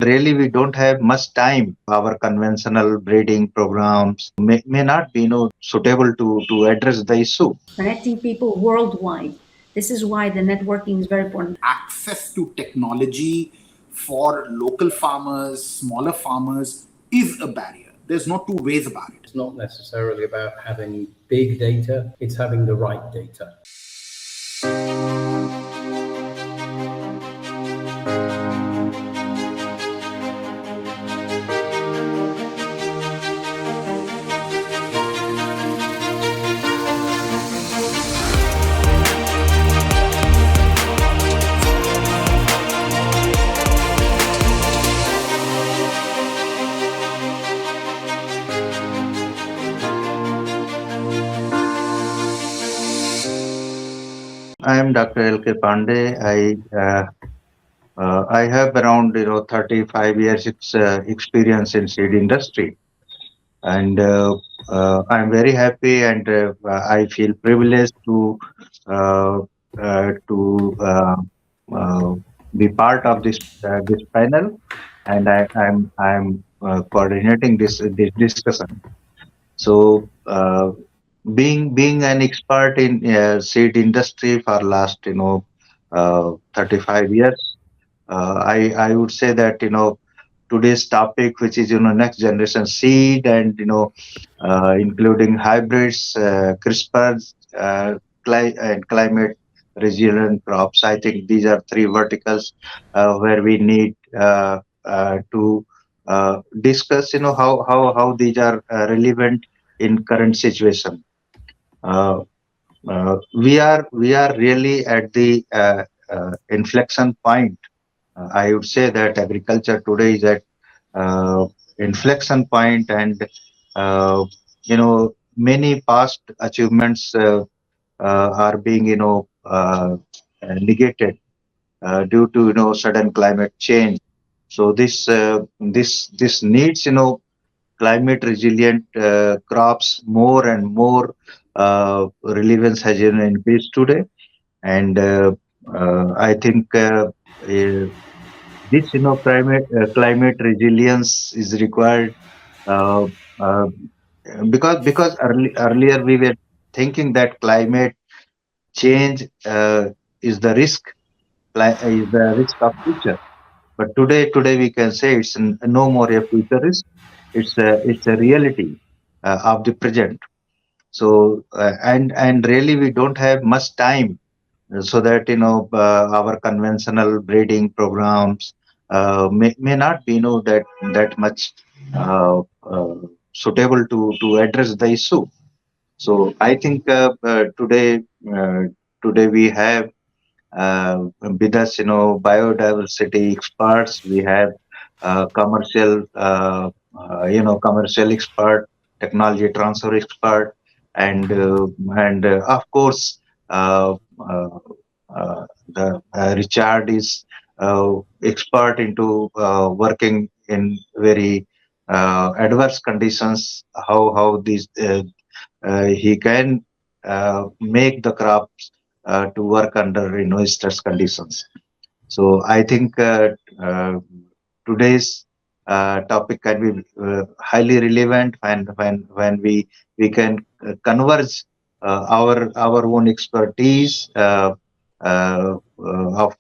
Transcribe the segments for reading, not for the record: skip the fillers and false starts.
Really, we don't have much time. Our conventional breeding programs may not be suitable to address the issue. Connecting people worldwide. This is why the networking is very important. Access to technology for local farmers, smaller farmers, is a barrier. There's no two ways about it. It's not necessarily about having big data, it's having the right data. I am Dr. L.K. Pandey. I have around 35 years experience in seed industry, and I'm very happy and I feel privileged uh, to uh, be part of this panel, and I'm coordinating this discussion. So, being an expert in seed industry for last 35 years, I would say that today's topic, which is next generation seed and including hybrids, CRISPRs, and climate resilient crops. I think these are three verticals where we need to discuss how these are relevant in current situation. Uh, we are really at the inflection point. I would say that agriculture today is at inflection point, and uh, many past achievements are being negated due to sudden climate change. So this needs climate resilient crops more and more. Relevance has increased today, and I think this climate resilience is required uh, uh, because earlier we were thinking that climate change is the risk of future, but today we can say it's no more a future risk. It's a reality of the present. So and really we don't have much time, so that our conventional breeding programs may not be that much uh, suitable to address the issue. So I think uh, today we have with us biodiversity experts. We have commercial expert, technology transfer expert, and of course uh, uh, the Richard is expert into working in very adverse conditions. How these he can make the crops to work under stress conditions. So I think today's topic can be highly relevant when we can converge our own expertise of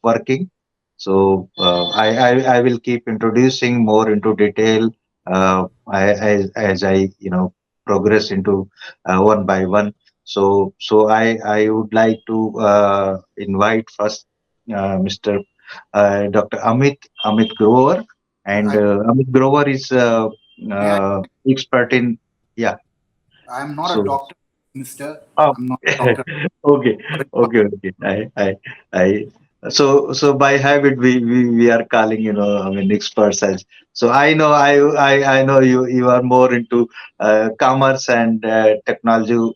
working. So I will keep introducing more into detail as I progress into one by one. So I would like to invite first Mr. Dr. Amit Grover, and I, Amit Grover is may I, expert in, yeah. I'm not a So doctor, mister. oh, I'm not a doctor. okay, okay. I. So by habit we are calling experts as. So I know you are more into commerce and technology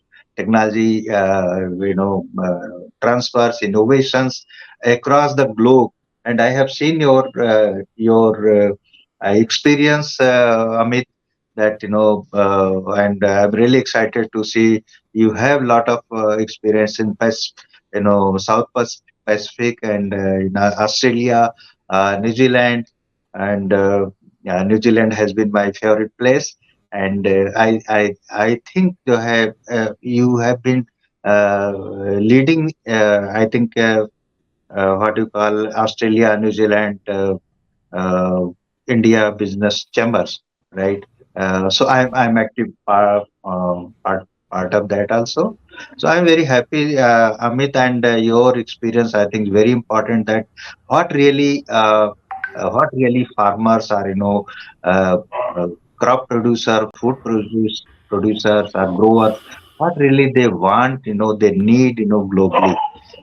transfers innovations across the globe, and I have seen your experience, Amit, that and I'm really excited to see you have a lot of experience in South Pacific and in Australia, New Zealand. and yeah, New Zealand has been my favorite place. And I think you have been leading. I think what you call Australia, New Zealand, uh, India business chambers, right? So I'm active part of that also. So I'm very happy, Amit, and your experience. I think is very important. That what really what really farmers are, uh, uh, crop producer, producers or growers. What really they want, they need, globally.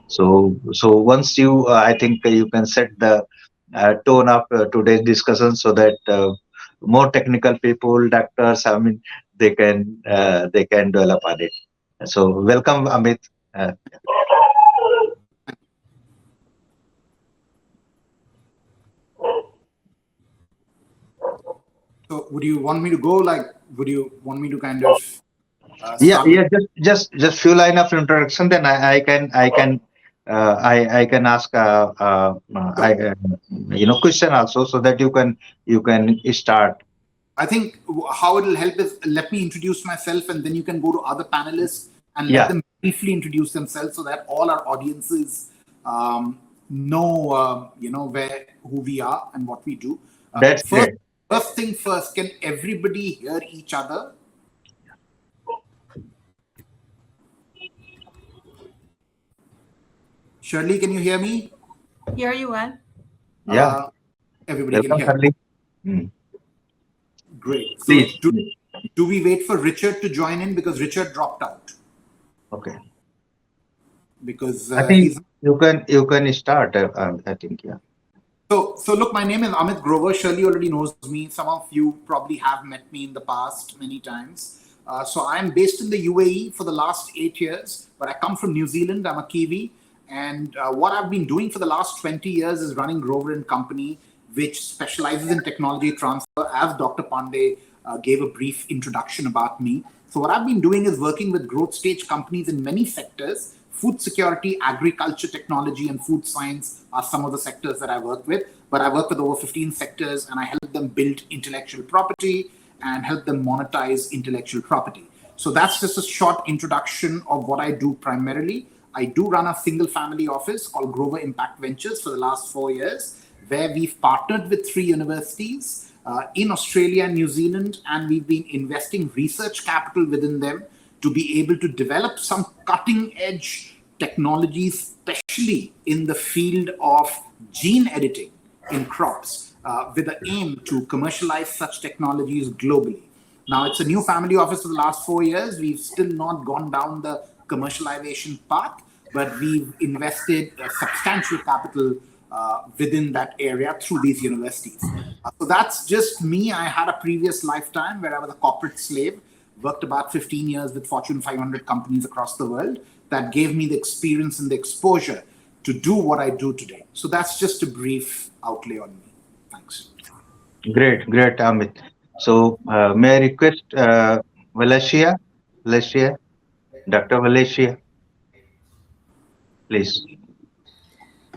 So once I think you can set the tone of today's discussion so that more technical people, doctors, I mean, they can develop on it. So welcome, Amit. Uh, So would you want me to go? Like, would you want me to kind of yeah, start with? yeah. Just few line of introduction. Then I can ask question also so that you can start. I think how it'll help is let me introduce myself, and then you can go to other panelists and let Yeah, them briefly introduce themselves, so that all our audiences know, where who we are and what we do. that's First, great. first thing first, can everybody hear each other? Shirley, can you hear me? Hear you well. Yeah, Uh, Everybody can welcome, hear. Charlie. Mm. Great. So Please. do we wait for Richard to join in, because Richard dropped out, Okay. because I think he's you can start. I think, yeah. so look, my name is Amit Grover. Shirley already knows me. Some of you probably have met me in the past many times. So I'm based in the UAE for the last 8 years, but I come from New Zealand. I'm a Kiwi. And what I've been doing for the last 20 years is running Grover and Company, which specializes in technology transfer, as Dr. Pandey gave a brief introduction about me. So what I've been doing is working with growth stage companies in many sectors. Food security, agriculture, technology, and food science are some of the sectors that I work with. But I work with over 15 sectors, and I help them build intellectual property and help them monetize intellectual property. So that's just a short introduction of what I do primarily. I do run a single family office called Grover Impact Ventures for the last 4 years, where we've partnered with 3 universities in Australia and New Zealand, and we've been investing research capital within them to be able to develop some cutting edge technologies, especially in the field of gene editing in crops, with the aim to commercialize such technologies globally. Now, it's a new family office for the last 4 years. We've still not gone down the commercialization path, but we've invested substantial capital within that area through these universities. So that's just me. I had a previous lifetime where I was a corporate slave, worked about 15 years with Fortune 500 companies across the world. That gave me the experience and the exposure to do what I do today. So that's just a brief outlay on me. Thanks. Great, Amit. So may I request Valencia, Valencia, Dr. Valencia, please.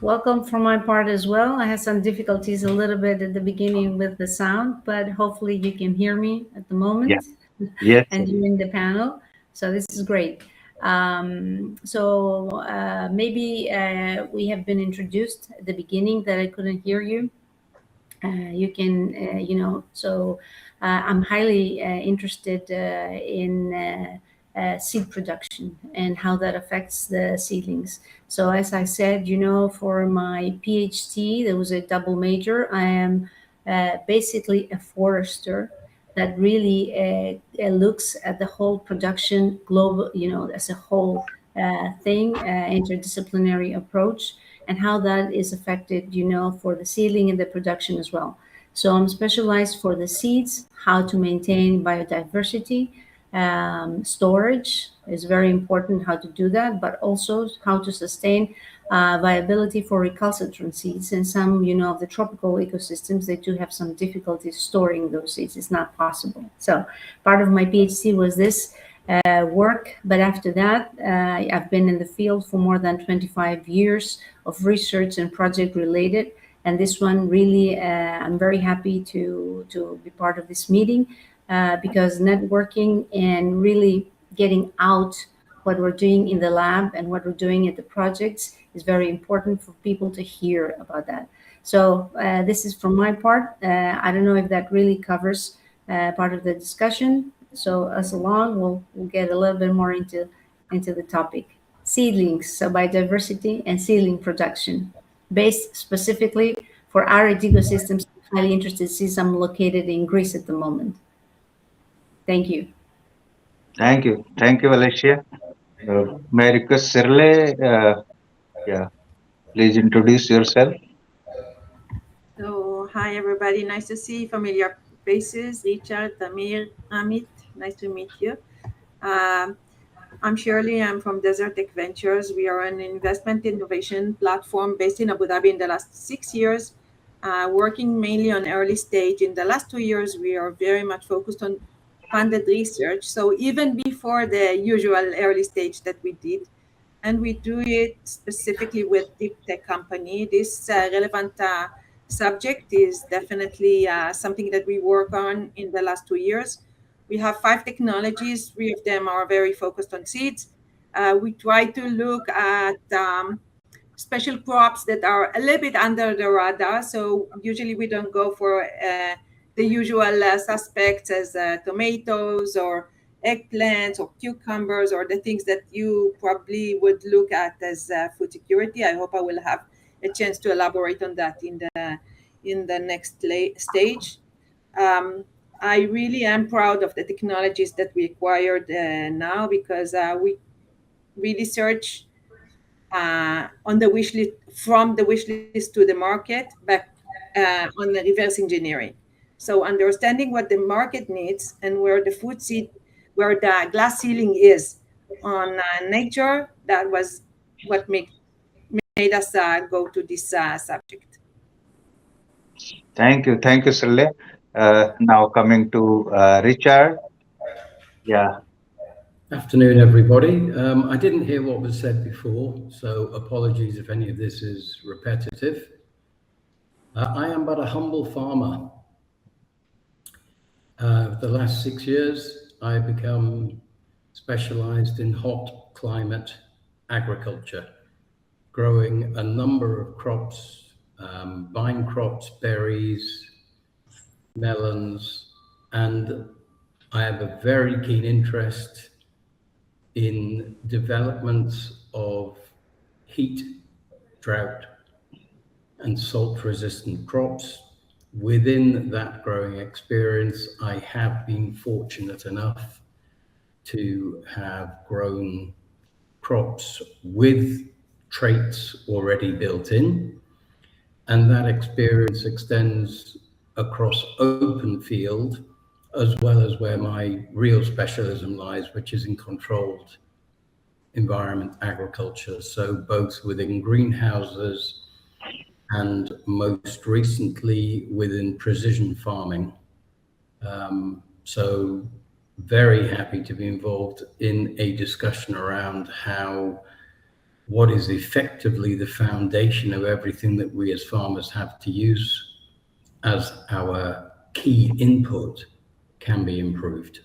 Welcome from my part as well. I had some difficulties a little bit at the beginning with the sound, but hopefully you can hear me at the Yeah. moment Yes. and during the panel. So this is great. Maybe we have been introduced at the beginning that I couldn't hear you. You can, I'm highly interested in seed production and how that affects the seedlings. So, as I said, for my PhD, there was a double major. I am basically a forester that really looks at the whole production global, as a whole thing, interdisciplinary approach, and how that is affected, for the seedling and the production as well. So I'm specialized for the seeds, how to maintain biodiversity, storage is very important, how to do that, but also how to sustain viability for recalcitrant seeds. And some, of the tropical ecosystems, they do have some difficulties storing those seeds. It's not possible. So part of my PhD was this work. But after that, I've been in the field for more than 25 years of research and project related. And this one really, I'm very happy to be part of this meeting, because networking and really getting out what we're doing in the lab and what we're doing at the projects is very important for people to hear about that. So this is from my part. I don't know if that really covers part of the discussion. So as along, we'll get a little bit more into the topic. Seedlings, so biodiversity and seedling production, based specifically for arid ecosystems. Highly interested to see some located in Greece at the moment. Thank you. Thank you, Alicia. May I request Sirle, yeah, please introduce yourself. So, hi everybody, nice to see familiar faces. Richard, Tamir, Amit, nice to meet you. Um, I'm Shirley, I'm from Desert Tech Ventures. We are an investment innovation platform based in Abu Dhabi in the last 6 years, working mainly on early stage. In the last 2 years, we are very much focused on funded research. So even before the usual early stage that we did, and we do it specifically with deep tech company. This relevant subject is definitely something that we work on in the last 2 years. We have 5 technologies. 3 of them are very focused on seeds. We try to look at special crops that are a little bit under the radar. So usually we don't go for the usual suspects as tomatoes or eggplants or cucumbers or the things that you probably would look at as food security. I hope I will have a chance to elaborate on that in the next stage. I really am proud of the technologies that we acquired now, because we really search on the wish list, from the wish list to the market, back on the reverse engineering. So understanding what the market needs and where the food seed, where the glass ceiling is on nature, that was what made us go to this subject. Thank you, Sirle. Now coming to Richard. Yeah, Afternoon, everybody. I didn't hear what was said before, so apologies if any of this is repetitive. I am but a humble farmer. The last 6 years, I've become specialized in hot climate agriculture, growing a number of crops, vine crops, berries, melons, and I have a very keen interest in developments of heat, drought, and salt-resistant crops. Within that growing experience, I have been fortunate enough to have grown crops with traits already built in, and that experience extends across open field as well as where my real specialism lies, which is in controlled environment agriculture. So both within greenhouses and most recently within precision farming. So very happy to be involved in a discussion around how what is effectively the foundation of everything that we as farmers have to use as our key input can be improved.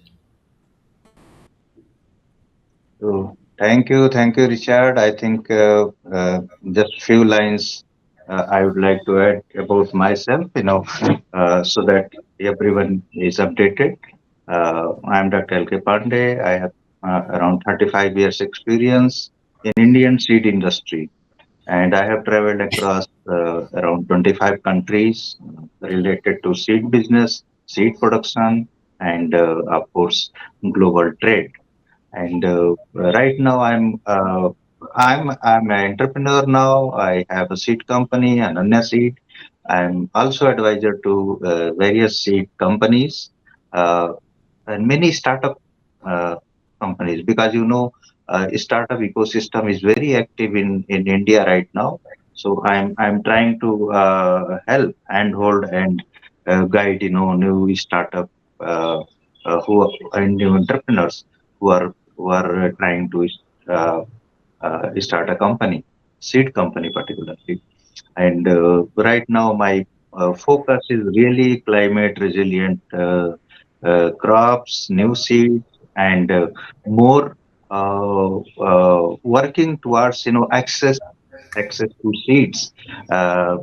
so thank you, Richard. I think just few lines I would like to add about myself, so that everyone is updated. I am Dr. L.K. Pandey. I have around 35 years experience in Indian seed industry, and I have traveled across around 25 countries related to seed business, seed production, and of course global trade. And right now I'm an entrepreneur now. I have a seed company, Ananya Seed. I'm also advisor to various seed companies and many startup uh, companies, because startup ecosystem is very active in India right now. So I'm trying to help and hold and guide new startup who and new entrepreneurs who are trying to uh, start a company, seed company particularly. And right now, my focus is really climate resilient crops, new seeds, and more working towards access to seeds uh,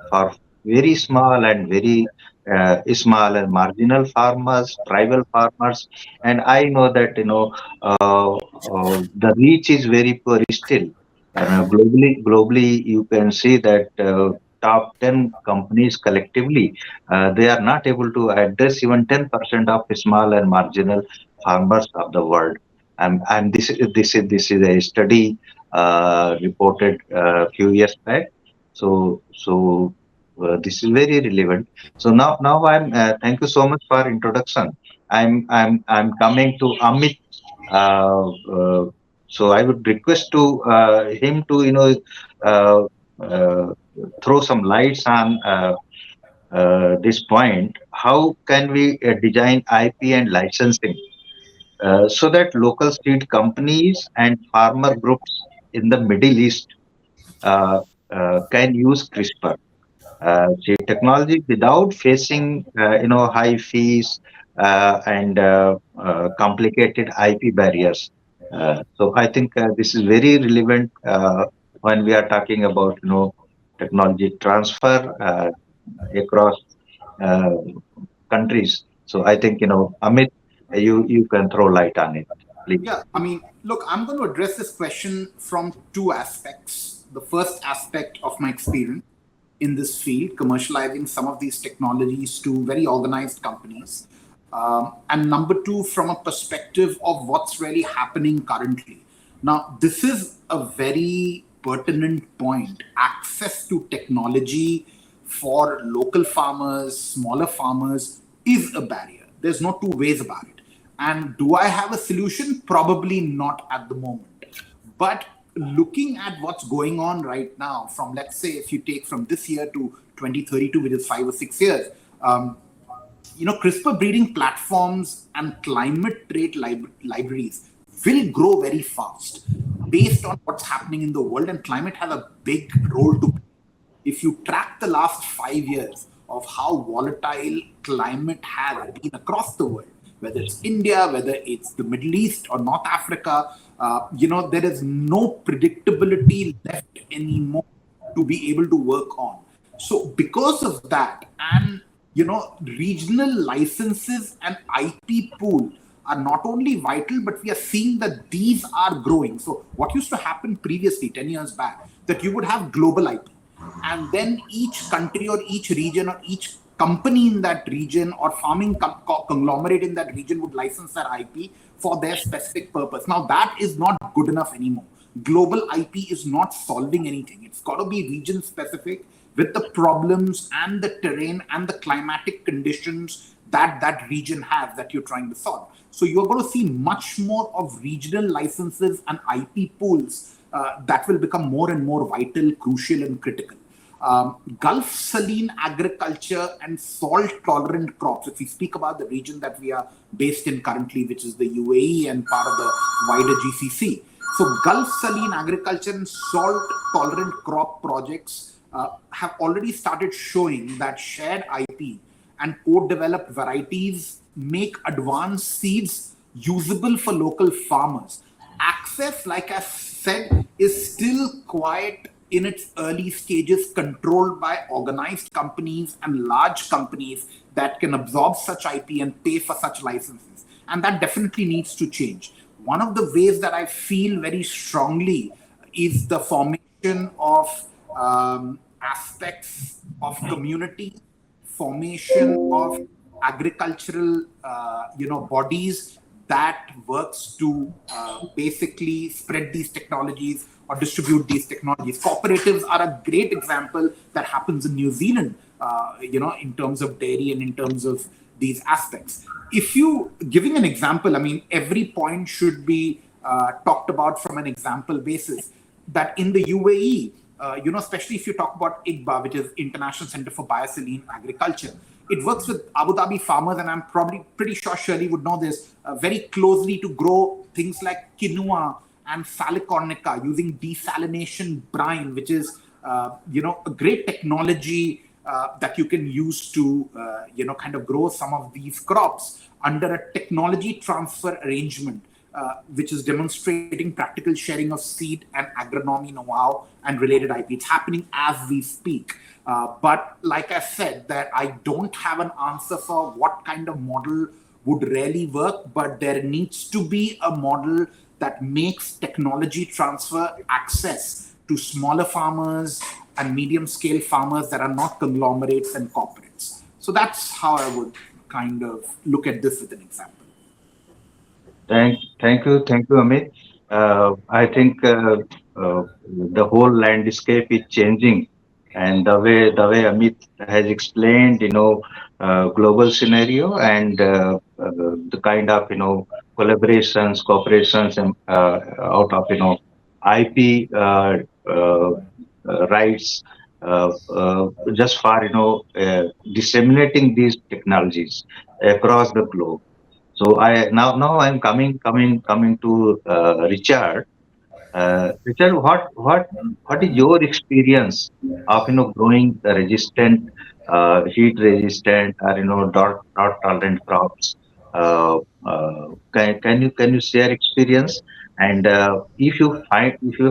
for very small and very small and marginal farmers, tribal farmers. And I know that the reach is very poor still. And globally, you can see that top 10 companies collectively, they are not able to address even 10% of small and marginal farmers of the world. And this is a study reported a few years back. So this is very relevant. So now I'm thank you so much for introduction. I'm coming to Amit. Uh, uh, so I would request to him to uh, uh, throw some lights on this point. How can we design IP and licensing so that local seed companies and farmer groups in the Middle East uh, can use CRISPR seed technology without facing high fees and complicated IP barriers. So I think this is very relevant when we are talking about technology transfer across uh, countries. So I think Amit, you can throw light on it, please. Yeah, I mean, look, I'm going to address this question from two aspects. The first aspect of my experience in this field, commercializing some of these technologies to very organized companies. And number two, from a perspective of what's really happening currently. Now, this is a very pertinent point. Access to technology for local farmers, smaller farmers is a barrier. There's no two ways about it. And do I have a solution? Probably not at the moment. But looking at what's going on right now, from let's say if you take from this year to 2032, which is 5 or 6 years, CRISPR breeding platforms and climate trait libraries will grow very fast based on what's happening in the world, and climate has a big role to play. If you track the last 5 years of how volatile climate has been across the world, whether it's India, whether it's the Middle East or North Africa, there is no predictability left anymore to be able to work on. So because of that, and regional licenses and IP pool are not only vital, but we are seeing that these are growing. So what used to happen previously, 10 years back, that you would have global IP, and then each country or each region or each company in that region or farming conglomerate in that region would license their IP for their specific purpose. Now that is not good enough anymore. Global IP is not solving anything. It's got to be region specific with the problems and the terrain and the climatic conditions that that region has that you're trying to solve. So you're going to see much more of regional licenses and IP pools that will become more and more vital, crucial, and critical. Gulf saline agriculture and salt-tolerant crops, if we speak about the region that we are based in currently, which is the UAE and part of the wider GCC. So Gulf saline agriculture and salt-tolerant crop projects have already started showing that shared IP and co-developed varieties make advanced seeds usable for local farmers. Access, like I said, is still quite in its early stages, controlled by organized companies and large companies that can absorb such IP and pay for such licenses. And that definitely needs to change. One of the ways that I feel very strongly is the formation of aspects of community, formation of agricultural bodies that works to basically spread these technologies or distribute these technologies. Cooperatives are a great example that happens in New Zealand, in terms of dairy and in terms of these aspects. If you, giving an example, I mean, every point should be talked about from an example basis, that in the UAE, especially if you talk about IGBA, which is International Center for Biosaline Agriculture, it works with Abu Dhabi farmers, and I'm probably pretty sure Shirley would know this, very closely to grow things like quinoa and salicornica using desalination brine, which is a great technology that you can use to, kind of grow some of these crops under a technology transfer arrangement, which is demonstrating practical sharing of seed and agronomy know-how and related IP. It's happening as we speak. But like I said, that I don't have an answer for what kind of model would really work, but there needs to be a model that makes technology transfer access to smaller farmers and medium-scale farmers that are not conglomerates and corporates. So that's how I would kind of look at this with an example. Thank you, Amit. I think the whole landscape is changing, and the way Amit has explained, global scenario and the kind of collaborations, cooperations, and out of IP rights, just for disseminating these technologies across the globe. So now I'm coming to Richard. Richard, what is your experience of growing the resistant, heat resistant, or drought tolerant crops? Can you share experience? And if you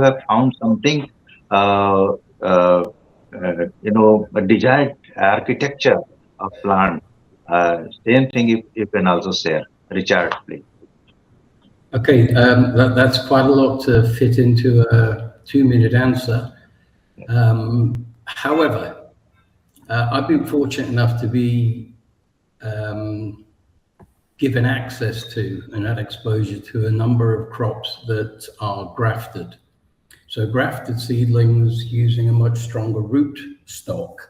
have found something, uh, uh, a desired architecture of plant, same thing you can also share. Richard, please. Okay, that's quite a lot to fit into a 2-minute answer. However, I've been fortunate enough to be given access to and had exposure to a number of crops that are grafted. So grafted seedlings using a much stronger root stock,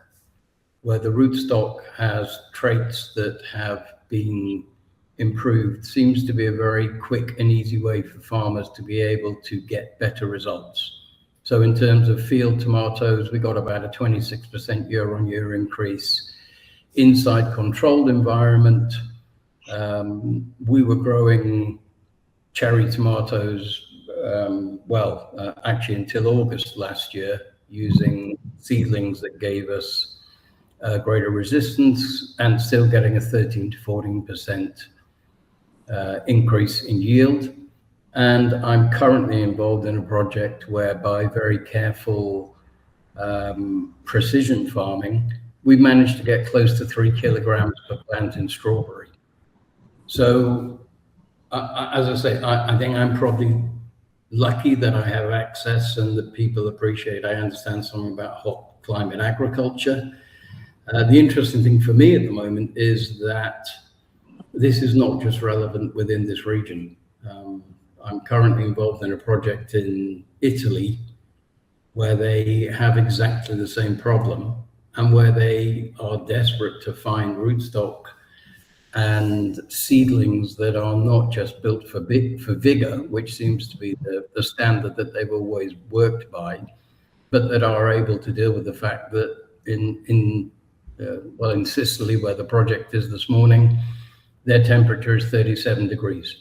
where the root stock has traits that have been improved, seems to be a very quick and easy way for farmers to be able to get better results. So in terms of field tomatoes, we got about a 26% year-on-year increase. Inside controlled environment, we were growing cherry tomatoes, actually until August last year, using seedlings that gave us greater resistance and still getting a 13 to 14% increase in yield. And I'm currently involved in a project whereby very careful precision farming, we've managed to get close to 3 kilograms per plant in strawberry. So as I say, I think I'm probably lucky that I have access and that people appreciate, I understand something about hot climate agriculture. The interesting thing for me at the moment is that this is not just relevant within this region. I'm currently involved in a project in Italy where they have exactly the same problem and where they are desperate to find rootstock and seedlings that are not just built for vigor, which seems to be the standard that they've always worked by, but that are able to deal with the fact that in Sicily, where the project is this morning, their temperature is 37 degrees.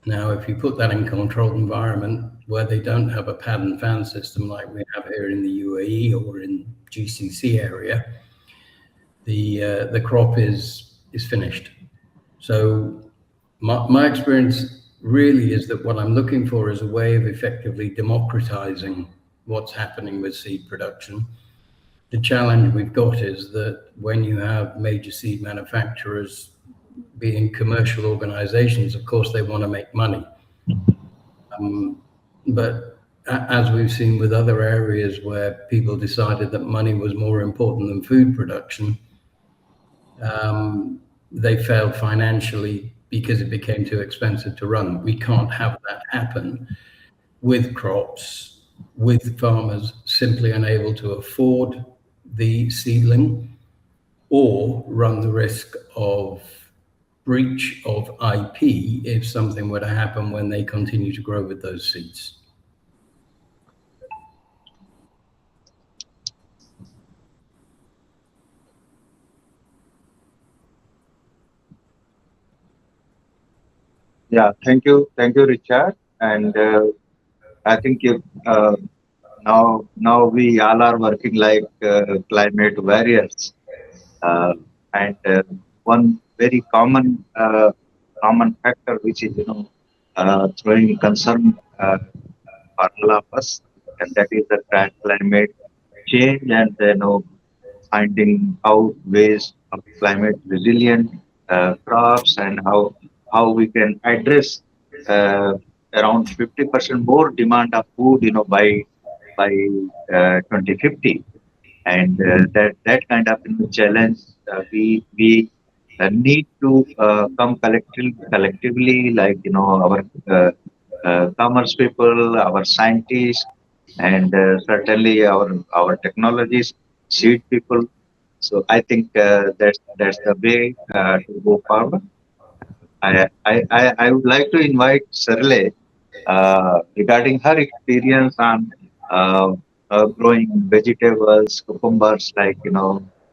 Now, if you put that in controlled environment where they don't have a pad and fan system like we have here in the UAE or in GCC area, the crop is finished. So my experience really is that what I'm looking for is a way of effectively democratizing what's happening with seed production. The challenge we've got is that when you have major seed manufacturers being commercial organizations, of course, they want to make money. But as we've seen with other areas where people decided that money was more important than food production, they failed financially because it became too expensive to run. We can't have that happen with crops, with farmers simply unable to afford the seedling or run the risk of breach of IP if something were to happen when they continue to grow with those seeds. Yeah, thank you, Richard. And I think now we all are working like climate warriors. And one very common factor which is throwing concern for all of us, and that is the climate change, and finding out ways of climate resilient crops, and how we can address uh, around 50% more demand of food by 2050. And that kind of challenge, we need to come collectively, like our commerce people, our scientists, and certainly our technologies, seed people. So I think that's the way to go forward. I would like to invite Sarle regarding her experience on uh, growing vegetables, cucumbers, like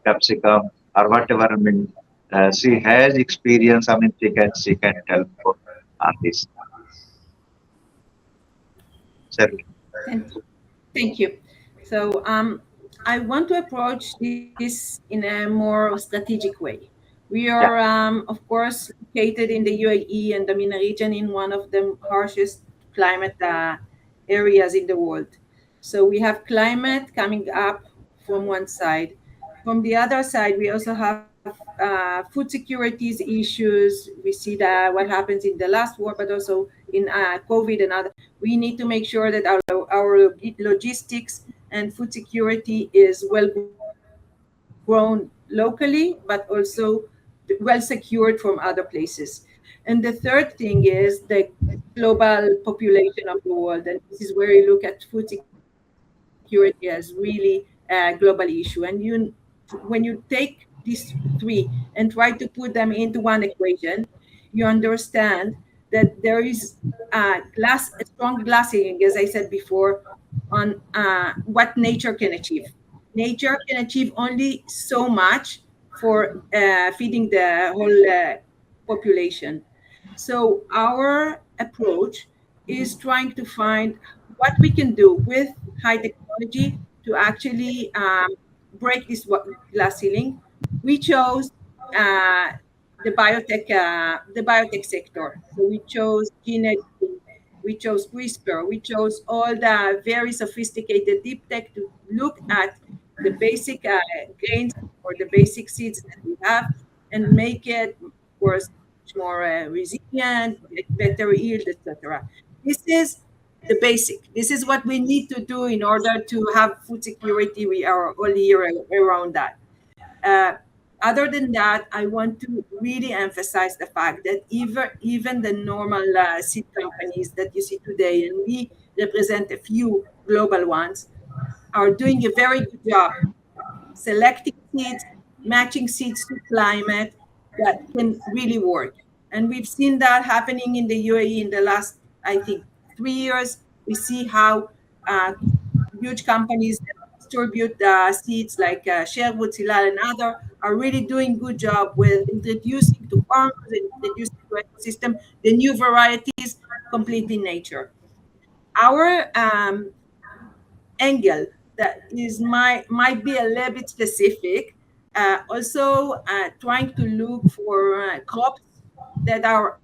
capsicum or whatever. I mean, she has experience. I mean, she can help on this. Sarle. Thank you. So I want to approach this in a more strategic way. We Yeah, are, of course, located in the UAE and the MENA region in one of the harshest climate areas in the world. So we have climate coming up from one side. From the other side, we also have food securities issues. We see that what happens in the last war, but also in COVID and other. We need to make sure that our logistics and food security is well grown locally, but also well secured from other places. And the third thing is the global population of the world. And this is where you look at food security as really a global issue. And when you take these three and try to put them into one equation, you understand that there is a strong glassing, as I said before, on what nature can achieve. Nature can achieve only so much for feeding the whole population. So our approach is trying to find what we can do with high technology to actually break this glass ceiling. We chose uh, the biotech sector. So we chose gene editing, we chose CRISPR, we chose all the very sophisticated deep tech to look at the basic grains or the basic seeds that we have and make it, of course, much more resilient, get better yield, etc. This is the basic. This is what we need to do in order to have food security. We are all year around that. Uh, Other than that, I want to really emphasize the fact that even the normal seed companies that you see today, and we represent a few global ones, are doing a very good job selecting seeds, matching seeds to climate that can really work. And we've seen that happening in the UAE in the last, I think, 3 years. We see how uh, huge companies that distribute seeds like Sherwood, Silal, and other are really doing good job with introducing to farmers and introducing to ecosystem the new varieties complete in nature. Our angle that is might be a little bit specific. Also, trying to look for crops that are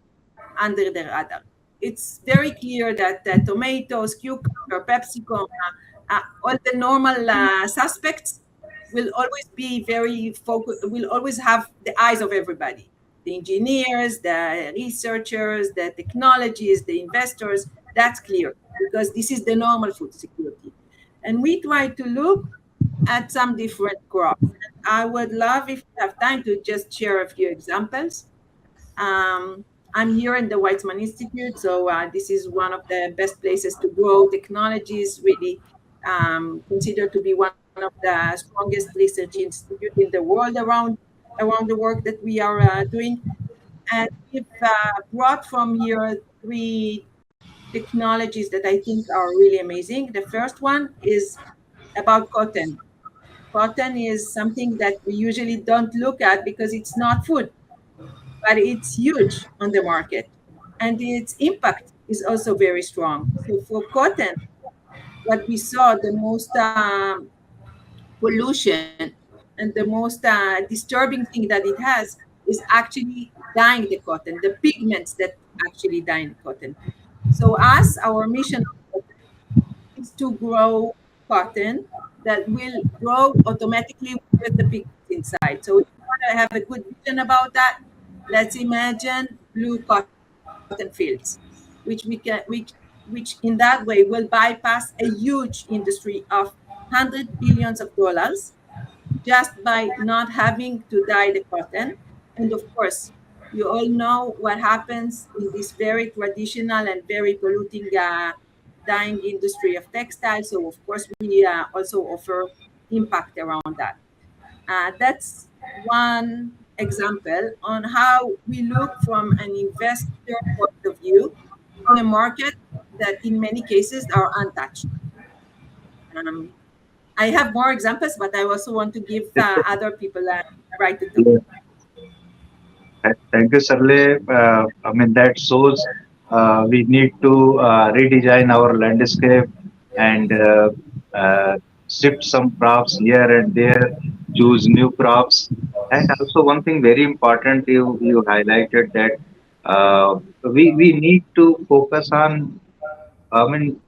under the radar. It's very clear that tomatoes, cucumber, capsicum, all the normal suspects will always be very focused, will always have the eyes of everybody, the engineers, the researchers, the technologies, the investors. That's clear because this is the normal food security. And we try to look at some different crops. I would love if we have time to just share a few examples. I'm here in the Weizmann Institute, so this is one of the best places to grow technologies, really considered to be one of the strongest research institutes in the world around the work that we are doing. And we've brought from here three technologies that I think are really amazing. The first one is about cotton. Cotton is something that we usually don't look at because it's not food, but it's huge on the market. And its impact is also very strong. So for cotton, what we saw, the most pollution and the most disturbing thing that it has is actually dyeing the cotton, the pigments that actually dye the cotton. So, us, our mission is to grow cotton that will grow automatically with the pigments inside. So, if you want to have a good vision about that, let's imagine blue cotton fields, which in that way will bypass a huge industry of $100 billion just by not having to dye the cotton. And of course, you all know what happens in this very traditional and very polluting dyeing industry of textiles. So, of course, we also offer impact around that. That's one example on how we look from an investor point of view in a market that in many cases are untouched. Um, I have more examples, but I also want to give other people a right to talk. Yeah. Thank you, Sarle. I mean, that shows we need to redesign our landscape and shift some crops here and there, choose new crops. And also, one thing very important, you highlighted that we need to focus on, I mean,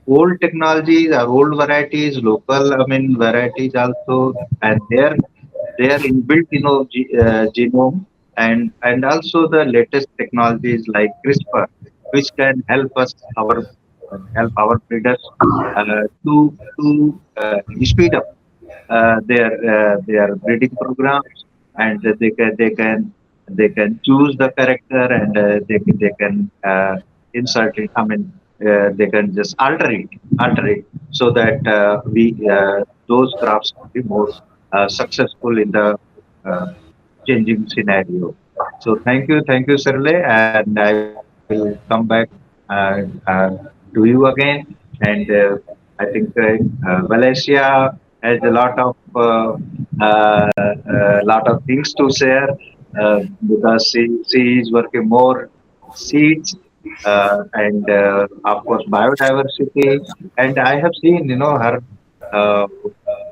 old technologies or old varieties, local, I mean, varieties also, and their inbuilt, genome, and also the latest technologies like CRISPR, which can help our breeders to speed up their breeding programs, and they can choose the character, and they can insert it. I mean, they can just alter it so that we those crops will be more successful in the uh, changing scenario. So thank you, Sarle, and I will come back uh, uh, to you again. And Valencia has a lot of things to share because she is working more seeds and of course biodiversity. And I have seen her uh,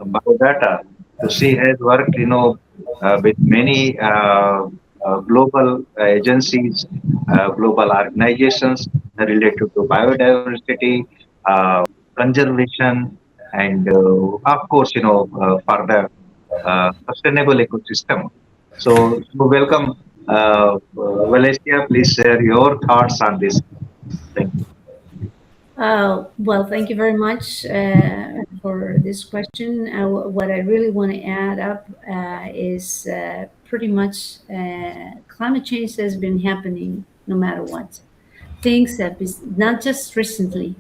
biodata. So she has worked with many global agencies, global organizations related to biodiversity, conservation, and of course, for the sustainable ecosystem. So welcome, Valencia. Please share your thoughts on this. Thank you. Well, thank you very much for this question. What I really want to add up is pretty much climate change has been happening no matter what. Things have been not just recently.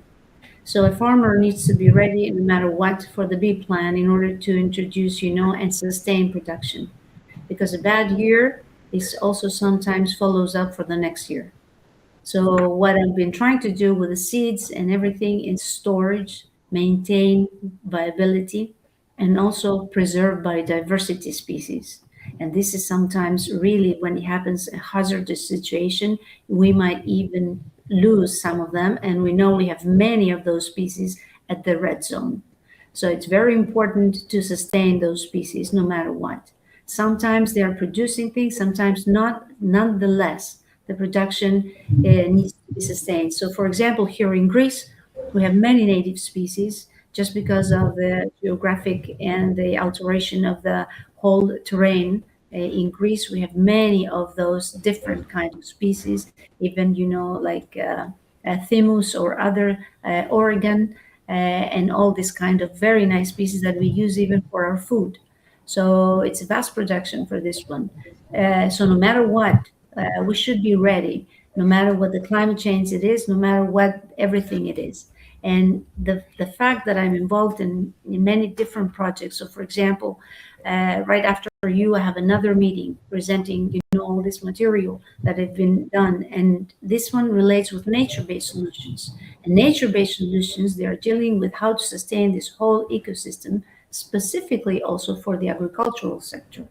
So a farmer needs to be ready no matter what for the B plan in order to introduce, and sustain production. Because a bad year is also sometimes follows up for the next year. So what I've been trying to do with the seeds and everything is storage, maintain viability, and also preserve biodiversity species. And this is sometimes really when it happens a hazardous situation, we might even lose some of them. And we know we have many of those species at the red zone. So it's very important to sustain those species no matter what. Sometimes they are producing things, sometimes not. Nonetheless, the production needs to be sustained. So, for example, here in Greece, we have many native species just because of the geographic and the alteration of the whole terrain. In Greece, we have many of those different kinds of species, even, like thymus or other Oregon, and all this kind of very nice species that we use even for our food. So it's a vast production for this one. So no matter what, we should be ready, no matter what the climate change it is, no matter what everything it is. And the fact that I'm involved in many different projects. So for example, right after you, I have another meeting presenting, all this material that have been done. And this one relates with nature-based solutions. And nature-based solutions, they are dealing with how to sustain this whole ecosystem, specifically also for the agricultural sector.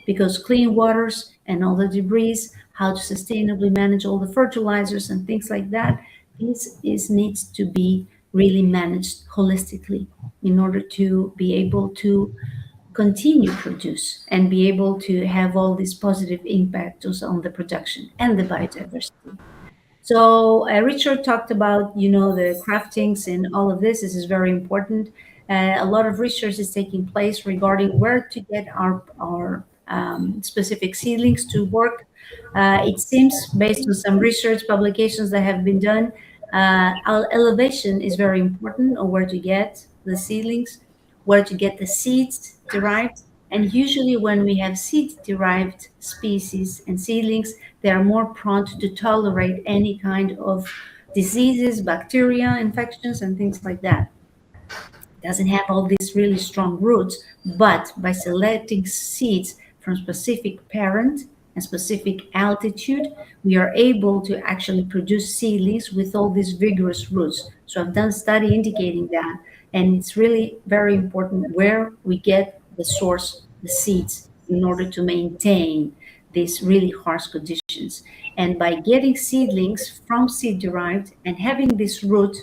Because clean waters and all the debris, how to sustainably manage all the fertilizers and things like that, this needs to be really managed holistically in order to be able to continue produce and be able to have all these positive impacts on the production and the biodiversity. So Richard talked about, the craftings and all of this. This is very important. A lot of research is taking place regarding where to get our specific seedlings to work. It seems, based on some research publications that have been done, elevation is very important on where to get the seedlings, where to get the seeds derived. And usually, when we have seed derived species and seedlings, they are more prone to tolerate any kind of diseases, bacteria, infections, and things like that. It doesn't have all these really strong roots, but by selecting seeds from specific parent and specific altitude, we are able to actually produce seedlings with all these vigorous roots. So I've done study indicating that, and it's really very important where we get the source, the seeds, in order to maintain these really harsh conditions. And by getting seedlings from seed derived and having this root,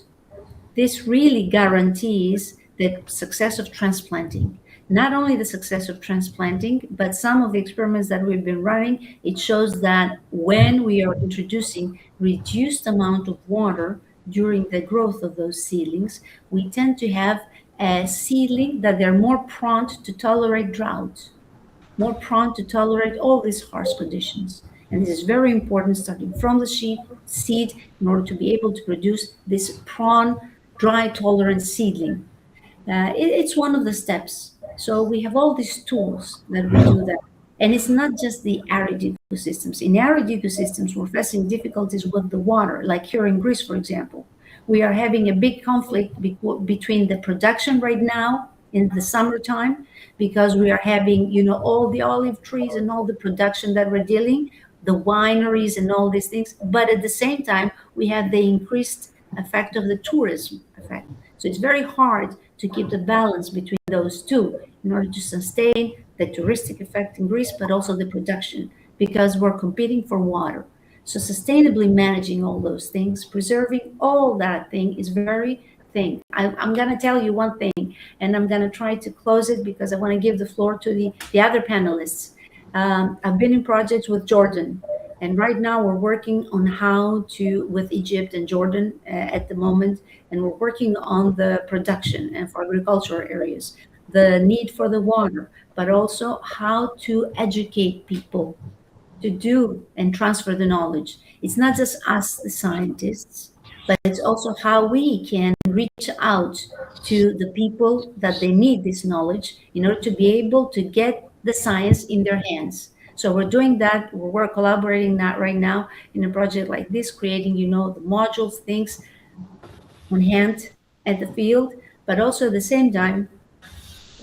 this really guarantees the success of transplanting. Not only the success of transplanting, but some of the experiments that we've been running, it shows that when we are introducing reduced amount of water during the growth of those seedlings, we tend to have a seedling that they're more prone to tolerate drought, more prone to tolerate all these harsh conditions. And this is very important, starting from the seed in order to be able to produce this prone, dry tolerant seedling. It's one of the steps. So we have all these tools that we do that. And it's not just the arid ecosystems. In arid ecosystems, we're facing difficulties with the water, like here in Greece, for example. We are having a big conflict between the production right now in the summertime, because we are having, all the olive trees and all the production that we're dealing, the wineries and all these things. But at the same time, we have the increased effect of the tourism effect. So it's very hard to keep the balance between those two in order to sustain the touristic effect in Greece, but also the production, because we're competing for water. So sustainably managing all those things, preserving all that thing is very thing. I'm going to tell you one thing, and I'm going to try to close it because I want to give the floor to the other panelists. I've been in projects with Jordan, and right now we're working on with Egypt and Jordan at the moment, and we're working on the production and for agricultural areas, the need for the water, but also how to educate people to do and transfer the knowledge. It's not just us, the scientists, but it's also how we can reach out to the people that they need this knowledge in order to be able to get the science in their hands. So we're doing that. We're collaborating that right now in a project like this, creating, the modules, things on hand at the field. But also at the same time,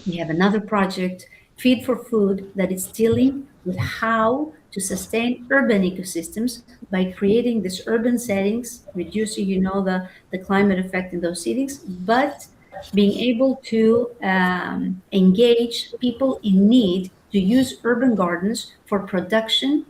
we have another project, Feed for Food, that is dealing with how to sustain urban ecosystems by creating these urban settings, reducing, the climate effect in those settings, but being able to engage people in need to use urban gardens for production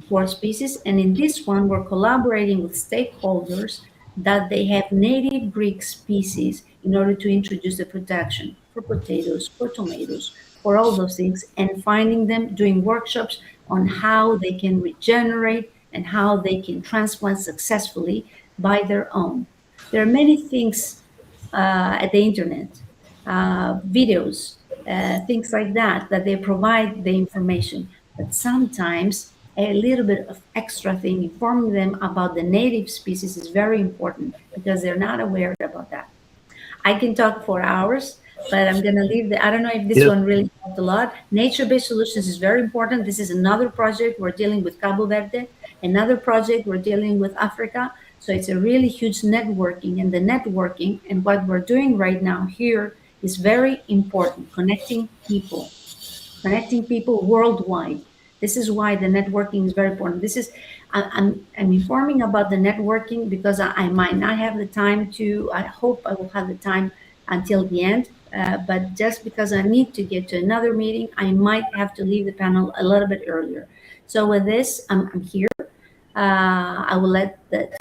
for species. And in this one, we're collaborating with stakeholders that they have native Greek species in order to introduce the production for potatoes, for tomatoes, for all those things, and finding them, doing workshops on how they can regenerate and how they can transplant successfully by their own. There are many things at the internet, videos, things like that they provide the information. But sometimes a little bit of extra thing, informing them about the native species, is very important because they're not aware about that. I can talk for hours, but I'm going to leave I don't know if this one really helped a lot. Nature-based solutions is very important. This is another project we're dealing with Cabo Verde, another project we're dealing with Africa. So it's a really huge networking, and the networking and what we're doing right now here is very important, connecting people worldwide. This is why the networking is very important. I'm informing about the networking because I might not have the time to, I hope I will have the time until the end, but just because I need to get to another meeting, I might have to leave the panel a little bit earlier. So with this, I'm here. I will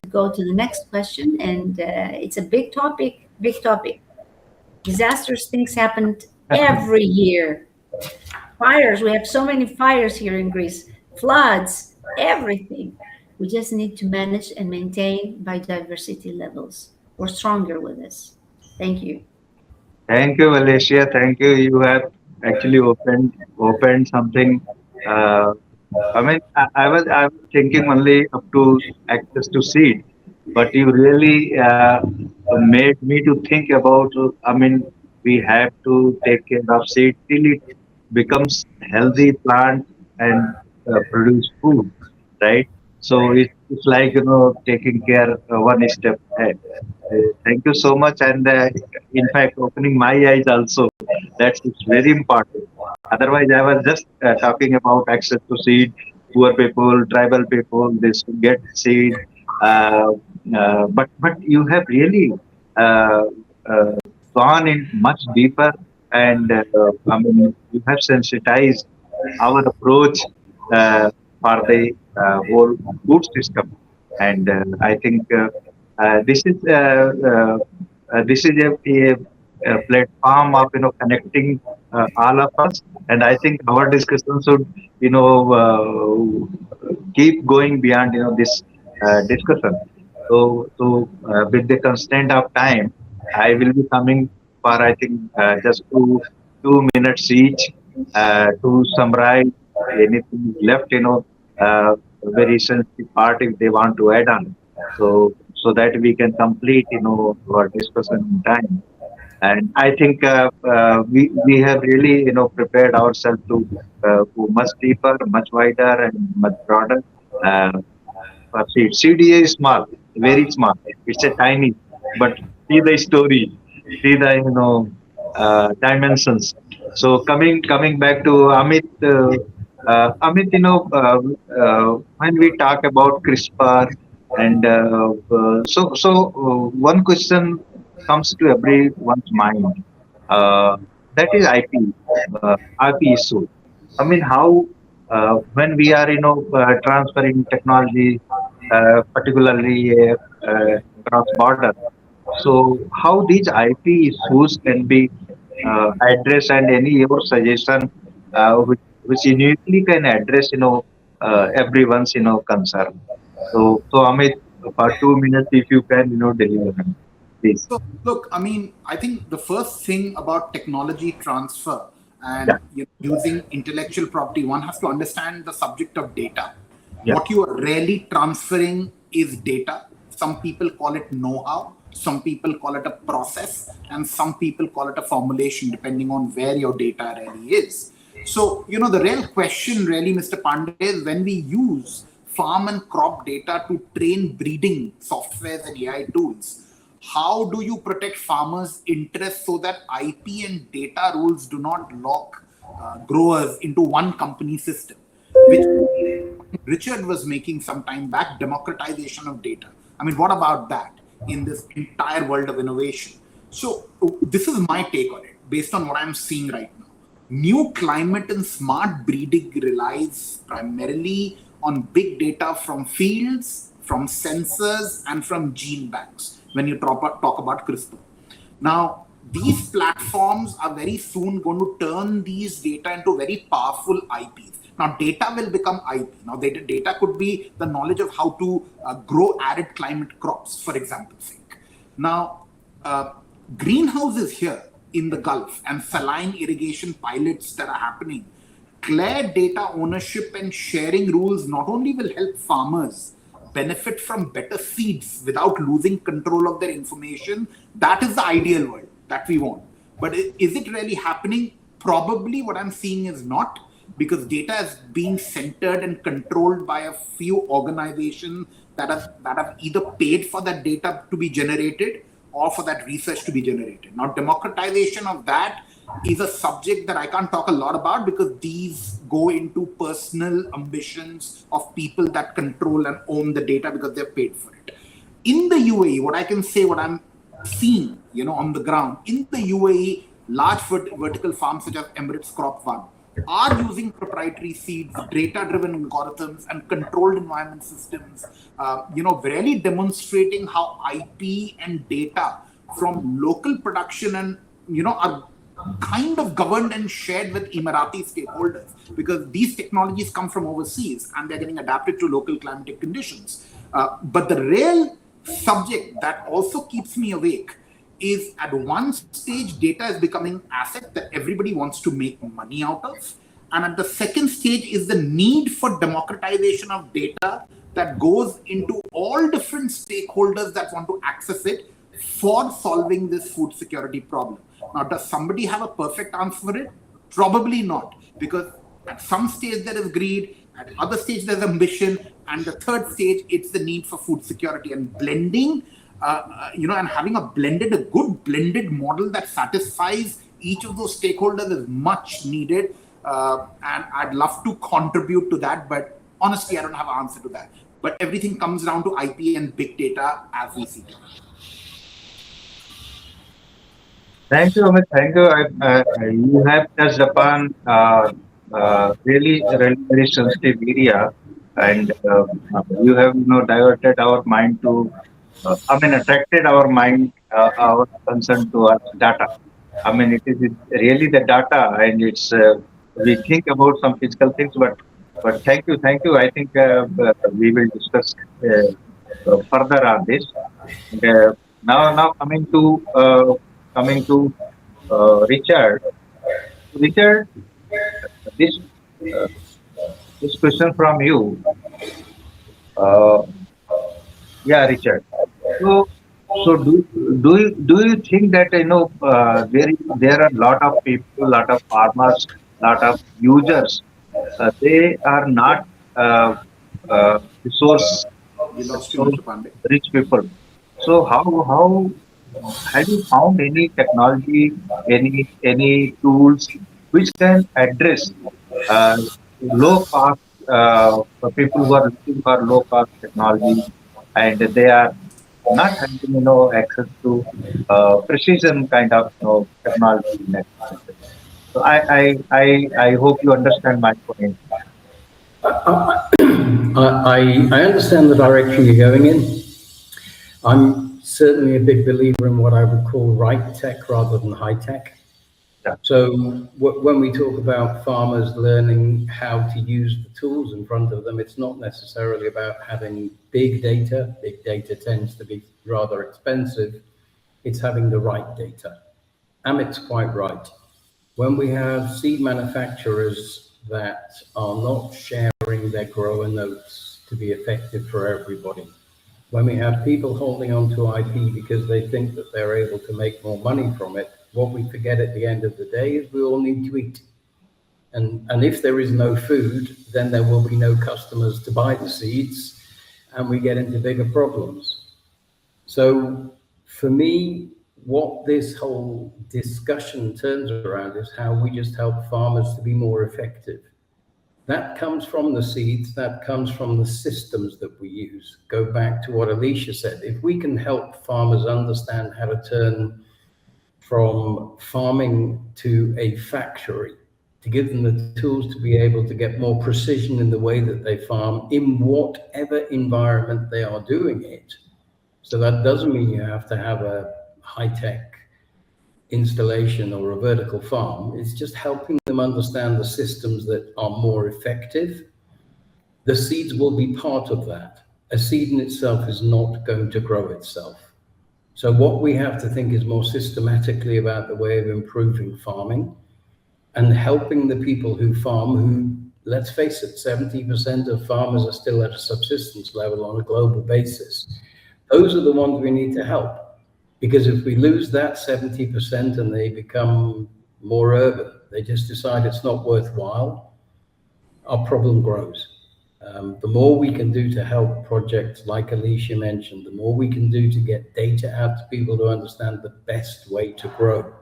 go to the next question, and it's a big topic. big topic. Disastrous things happened every year. Fires, we have so many fires here in Greece, floods, everything. We just need to manage and maintain biodiversity levels. We're stronger with this. Thank you. Thank you, Valencia. Thank you. You have actually opened something. Uh, I was thinking only up to access to seed, but you really made me to think about. We have to take care of seed till it becomes healthy plant and produce food, right? So it's like taking care one step ahead. Thank you so much, and in fact, opening my eyes also. That's it's very important. Otherwise, I was just talking about access to seed, poor people, tribal people, they should get seed. Uh, but you have really uh, uh, gone in much deeper, and you have sensitized our approach for the whole food system, and I think this is a platform of connecting all of us, and I think our discussion should keep going beyond this discussion. So with the constraint of time, I will be coming for I think just 2 minutes each to summarize anything left. Very sensitive part if they want to add on. So that we can complete our discussion in time. And I think we have really prepared ourselves to go much deeper, much wider, and much broader. Uh, for seed. CDA is small, very small. It's a tiny, but see the story, see the dimensions. So coming back to Amit, Amit, when we talk about CRISPR, and one question comes to everyone's mind. Uh, that is IP, IP issue. I mean, how when we are transferring technology, particularly across border. So how these IP issues can be addressed, and any your suggestion which uniquely can address everyone's concern. So Amit, for 2 minutes, if you can deliver, please. So, look, I mean, I think the first thing about technology transfer Yeah, and using intellectual property, one has to understand the subject of data. yeah, What you are really transferring is data. Some people call it know-how, some people call it a process, and some people call it a formulation, depending on where your data really is. So, the real question, really, Mr. Pandey, is when we use farm and crop data to train breeding softwares and AI tools, how do you protect farmers' interests so that IP and data rules do not lock growers into one company system, which Richard was making some time back, democratization of data. I mean, what about that in this entire world of innovation? So, this is my take on it, based on what I'm seeing right now. New climate and smart breeding relies primarily on big data from fields, from sensors, and from gene banks when you talk about CRISPR. Now, these platforms are very soon going to turn these data into very powerful IPs. Now, data will become IP. Now, data could be the knowledge of how to grow arid climate crops, for example's sake. Now, greenhouses here in the Gulf and saline irrigation pilots that are happening, clear data ownership and sharing rules not only will help farmers benefit from better seeds without losing control of their information. That is the ideal world that we want. But is it really happening? Probably what I'm seeing is not, because data is being centered and controlled by a few organizations that have either paid for that data to be generated or for that research to be generated. Now, democratization of that is a subject that I can't talk a lot about, because these go into personal ambitions of people that control and own the data because they're paid for it. In the UAE, what I can say, what I'm seeing, on the ground, in the UAE, large vertical farms such as Emirates Crop One are using proprietary seeds, data-driven algorithms, and controlled environment systems, really demonstrating how IP and data from local production and, are kind of governed and shared with Emirati stakeholders, because these technologies come from overseas and they're getting adapted to local climatic conditions. But the real subject that also keeps me awake is, at one stage, data is becoming asset that everybody wants to make money out of. And at the second stage is the need for democratization of data that goes into all different stakeholders that want to access it for solving this food security problem. Now, does somebody have a perfect answer for it? Probably not, because at some stage there is greed, at other stage there's ambition, and the third stage, it's the need for food security. And blending, and having a good blended model that satisfies each of those stakeholders is much needed. And I'd love to contribute to that, but honestly, I don't have an answer to that. But everything comes down to IP and big data as we see it. Thank you, Amit. Thank you. You have touched upon really very sensitive area, and you have diverted our mind to, attracted our mind, our concern to our data. It is really the data, and it's we think about some physical things, but thank you. I think we will discuss further on this. Now coming to Richard. Richard, this question from you. Yeah, Richard. So do you think that there are a lot of people, lot of farmers, lot of users, they are not resource rich people. So how have you found any technology, any tools which can address low cost for people who are looking for low cost technology, and they are not having access to precision kind of technology. So I hope you understand my point. I understand the direction you're going in. I'm certainly a big believer in what I would call right tech rather than high tech. Yeah. So when we talk about farmers learning how to use the tools in front of them, it's not necessarily about having big data. Big data tends to be rather expensive. It's having the right data. Amit's quite right. When we have seed manufacturers that are not sharing their grower notes to be effective for everybody, when we have people holding on to IP because they think that they're able to make more money from it, what we forget at the end of the day is we all need to eat. And if there is no food, then there will be no customers to buy the seeds, and we get into bigger problems. So for me, what this whole discussion turns around is how we just help farmers to be more effective. That comes from the seeds, that comes from the systems that we use. Go back to what Alicia said. If we can help farmers understand how to turn from farming to a factory, to give them the tools to be able to get more precision in the way that they farm in whatever environment they are doing it. So that doesn't mean you have to have a high-tech installation or a vertical farm. It's just helping them understand the systems that are more effective. The seeds will be part of that. A seed in itself is not going to grow itself. So what we have to think is more systematically about the way of improving farming and helping the people who farm, who, let's face it, 70% of farmers are still at a subsistence level on a global basis. Those are the ones we need to help. Because if we lose that 70% and they become more urban, they just decide it's not worthwhile, our problem grows. The more we can do to help projects like Alicia mentioned, the more we can do to get data out to people to understand the best way to grow.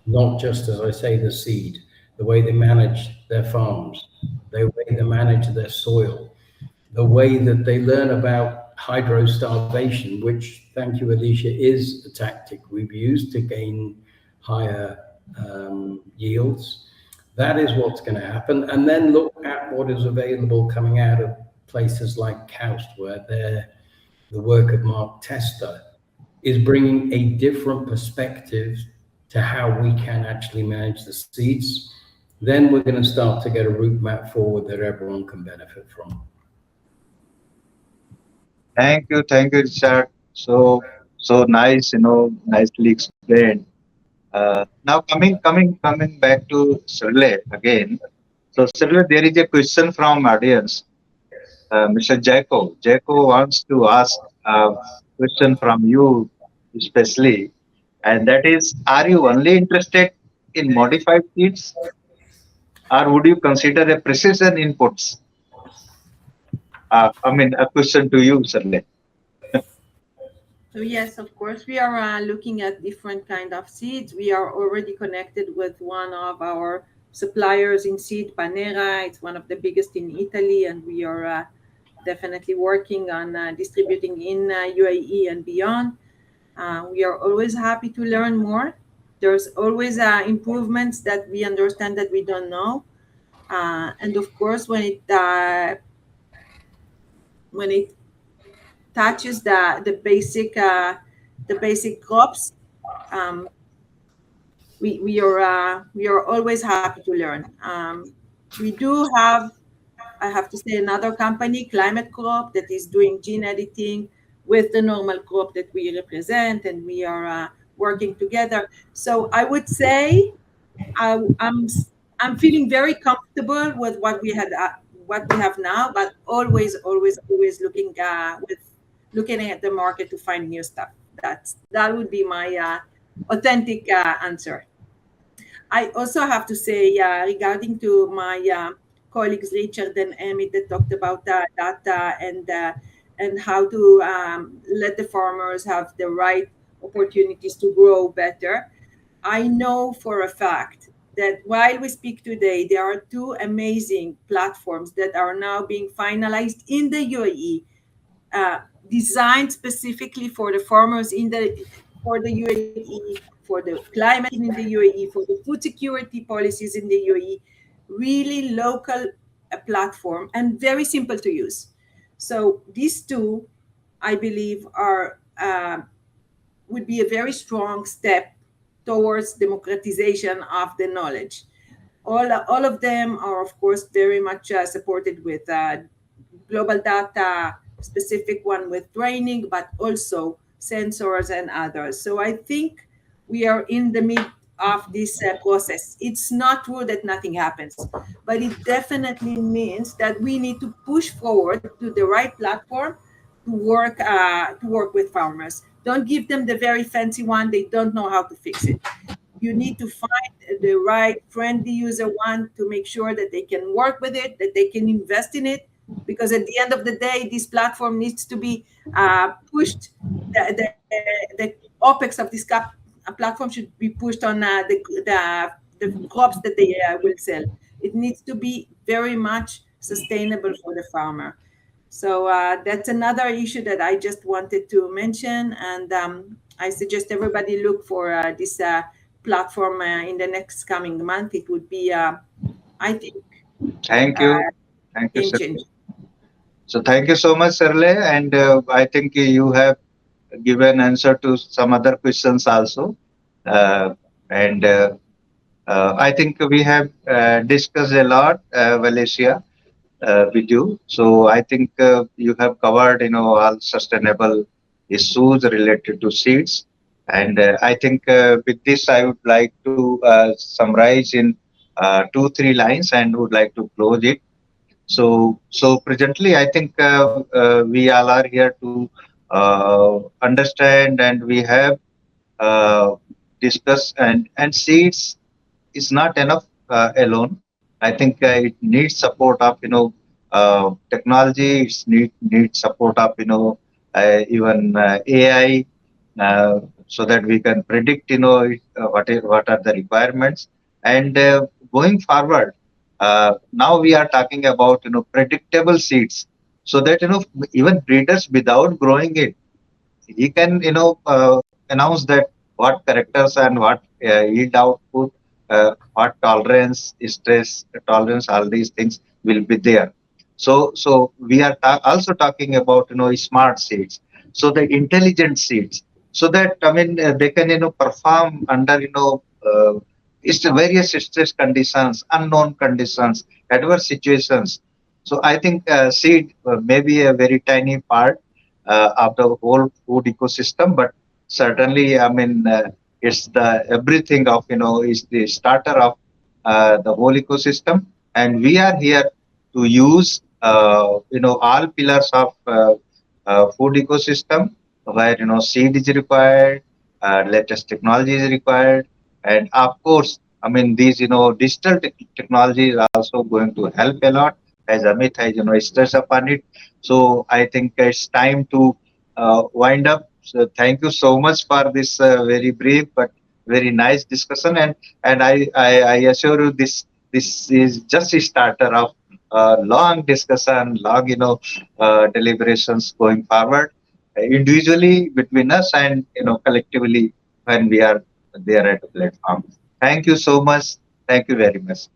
Not just, as I say, the seed, the way they manage their farms, the way they manage their soil, the way that they learn about hydro starvation, which, thank you, Alicia, is a tactic we've used to gain higher yields. That is what's going to happen. And then look at what is available coming out of places like KAUST, where the work of Mark Tester is bringing a different perspective to how we can actually manage the seeds, then we're going to start to get a route map forward that everyone can benefit from. Thank you, Richard. So nice, nicely explained. Now coming back to Sirle again. So Sirle, there is a question from audience. Mr. Jaco. Jaco wants to ask a question from you, especially, and that is: are you only interested in modified seeds, or would you consider a precision inputs? I mean, a question to you, Sirle. So yes, of course, we are looking at different kind of seeds. We are already connected with one of our suppliers in seed, Panera. It's one of the biggest in Italy, and we are definitely working on distributing in UAE and beyond. We are always happy to learn more. There's always improvements that we understand that we don't know, and of course, when it touches the basic crops, um, we are always happy to learn. We do have, I have to say, another company, Climate Crop, that is doing gene editing with the normal crop that we represent, and we are working together. So I would say I, I'm I'm feeling very comfortable with what we have now, but always looking at the market to find new stuff. That would be my authentic answer. I also have to say, regarding to my colleagues Richard and Emmett that talked about data and how to let the farmers have the right opportunities to grow better. I know for a fact that while we speak today, there are two amazing platforms that are now being finalized in the UAE, uh, designed specifically for the farmers for the UAE, for the climate in the UAE, for the food security policies in the UAE. Really local platform and very simple to use. So these two, I believe, are would be a very strong step towards democratization of the knowledge. All of them are, of course, very much supported with global data, specific one with training, but also sensors and others. So I think we are in the mid of this process. It's not true that nothing happens, but it definitely means that we need to push forward to the right platform to work with farmers. Don't give them the very fancy one; they don't know how to fix it. You need to find the right friendly user one to make sure that they can work with it, that they can invest in it, because at the end of the day, this platform needs to be pushed. The OPEX of this platform should be pushed on the crops that they will sell. It needs to be very much sustainable for the farmer. So that's another issue that I just wanted to mention, and I suggest everybody look for this platform in the next coming month. It would be, I think, Thank uh, you. Thank you, game sir. changer. So thank you so much, Sirle. And I think you have given answer to some other questions also. Uh, and I think we have discussed a lot, Valencia, with you. So I think you have covered, all sustainable issues related to seeds. And I think with this, I would like to summarize in 2, 3 lines and would like to close it. So presently, I think we all are here to understand, and we have uh, discussed, and seeds is not enough alone. I think it needs support of technology. It needs support of even AI, so that we can predict what are the requirements. And going forward, now we are talking about predictable seeds, so that even breeders without growing it, he can announce that what characters and what yield output, what tolerance, stress tolerance, all these things will be there. So we are also talking about smart seeds, so the intelligent seeds. so that they can perform under it's various stress conditions, unknown conditions, adverse situations. So I think seed may be a very tiny part of the whole food ecosystem, but certainly it's the everything of is the starter of the whole ecosystem, and we are here to use all pillars of food ecosystem where seed is required, latest technology is required, and of course, these digital technology is also going to help a lot, as Amit has stressed upon it. So I think it's time to wind up. So thank you so much for this very brief but very nice discussion, and I assure you this is just a starter of long discussion, long deliberations going forward, individually between us and collectively when we are there at the platform. Thank you so much. Thank you very much.